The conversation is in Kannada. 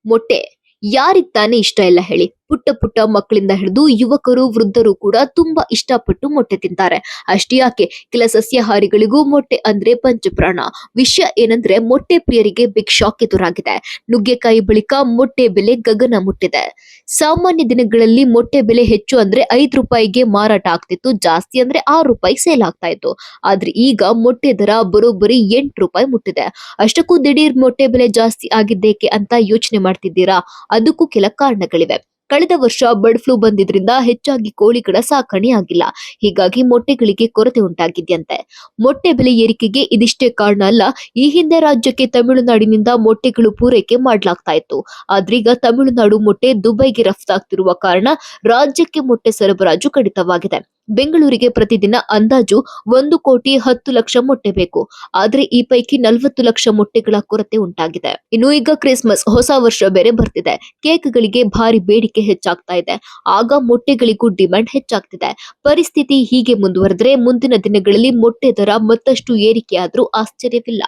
ಮೊಟ್ಟೆ ಯಾರಿಗ್ ತಾನೇ ಇಷ್ಟ ಇಲ್ಲ ಹೇಳಿ. ಪುಟ್ಟ ಪುಟ್ಟ ಮಕ್ಕಳಿಂದ ಹಿಡಿದು ಯುವಕರು ವೃದ್ಧರು ಕೂಡ ತುಂಬಾ ಇಷ್ಟಪಟ್ಟು ಮೊಟ್ಟೆ ತಿಂತಾರೆ. ಅಷ್ಟೇ ಯಾಕೆ, ಕೆಲ ಸಸ್ಯಾಹಾರಿಗಳಿಗೂ ಮೊಟ್ಟೆ ಅಂದ್ರೆ ಪಂಚಪ್ರಾಣ. ವಿಷಯ ಏನಂದ್ರೆ ಮೊಟ್ಟೆ ಪ್ರಿಯರಿಗೆ ಬಿಗ್ ಶಾಕ್ ಎದುರಾಗಿದೆ. ನುಗ್ಗೆಕಾಯಿ ಬಳಿಕ ಮೊಟ್ಟೆ ಬೆಲೆ ಗಗನ ಮುಟ್ಟಿದೆ. ಸಾಮಾನ್ಯ ದಿನಗಳಲ್ಲಿ ಮೊಟ್ಟೆ ಬೆಲೆ ಹೆಚ್ಚು ಅಂದ್ರೆ ₹5 ಮಾರಾಟ ಆಗ್ತಿತ್ತು, ಜಾಸ್ತಿ ಅಂದ್ರೆ ₹6 ಸೇಲ್ ಆಗ್ತಾ ಇತ್ತು. ಆದ್ರೆ ಈಗ ಮೊಟ್ಟೆ ದರ ಬರೋಬ್ಬರಿ ₹8 ಮುಟ್ಟಿದೆ. ಅಷ್ಟಕ್ಕೂ ದಿಢೀರ್ ಮೊಟ್ಟೆ ಬೆಲೆ ಜಾಸ್ತಿ ಆಗಿದ್ದೇಕೆ ಅಂತ ಯೋಚನೆ ಮಾಡ್ತಿದ್ದೀರಾ? ಅದಕ್ಕೂ ಕೆಲ ಕಾರಣಗಳಿವೆ. ಕಳೆದ ವರ್ಷ ಬರ್ಡ್ ಫ್ಲೂ ಬಂದಿದ್ರಿಂದ ಹೆಚ್ಚಾಗಿ ಕೋಳಿಗಳ ಸಾಕಣೆ ಆಗಿಲ್ಲ. ಹೀಗಾಗಿ ಮೊಟ್ಟೆಗಳಿಗೆ ಕೊರತೆ ಉಂಟಾಗಿದೆಯಂತೆ. ಮೊಟ್ಟೆ ಬೆಲೆ ಏರಿಕೆಗೆ ಇದಿಷ್ಟೇ ಕಾರಣ ಅಲ್ಲ. ಈ ಹಿಂದೆ ರಾಜ್ಯಕ್ಕೆ ತಮಿಳುನಾಡಿನಿಂದ ಮೊಟ್ಟೆಗಳು ಪೂರೈಕೆ ಮಾಡಲಾಗ್ತಾ ಇತ್ತು. ಆದ್ರೀಗ ತಮಿಳುನಾಡು ಮೊಟ್ಟೆ ದುಬೈಗೆ ರಫ್ತಾಗ್ತಿರುವ ಕಾರಣ ರಾಜ್ಯಕ್ಕೆ ಮೊಟ್ಟೆ ಸರಬರಾಜು ಕಡಿತವಾಗಿದೆ. ಬೆಂಗಳೂರಿಗೆ ಪ್ರತಿದಿನ ಅಂದಾಜು 1,10,00,000 ಮೊಟ್ಟೆ ಬೇಕು. ಆದ್ರೆ ಈ ಪೈಕಿ 40 ಲಕ್ಷ ಮೊಟ್ಟೆಗಳ ಕೊರತೆ ಉಂಟಾಗಿದೆ. ಇನ್ನು ಈಗ ಕ್ರಿಸ್ಮಸ್, ಹೊಸ ವರ್ಷ ಬೇರೆ ಬರ್ತಿದೆ. ಕೇಕ್ಗಳಿಗೆ ಭಾರಿ ಬೇಡಿಕೆ ಹೆಚ್ಚಾಗ್ತಾ ಇದೆ. ಆಗ ಮೊಟ್ಟೆಗಳಿಗೂ ಡಿಮ್ಯಾಂಡ್ ಹೆಚ್ಚಾಗ್ತಿದೆ. ಪರಿಸ್ಥಿತಿ ಹೀಗೆ ಮುಂದುವರೆದ್ರೆ ಮುಂದಿನ ದಿನಗಳಲ್ಲಿ ಮೊಟ್ಟೆ ದರ ಮತ್ತಷ್ಟು ಏರಿಕೆಯಾದ್ರೂ ಆಶ್ಚರ್ಯವಿಲ್ಲ.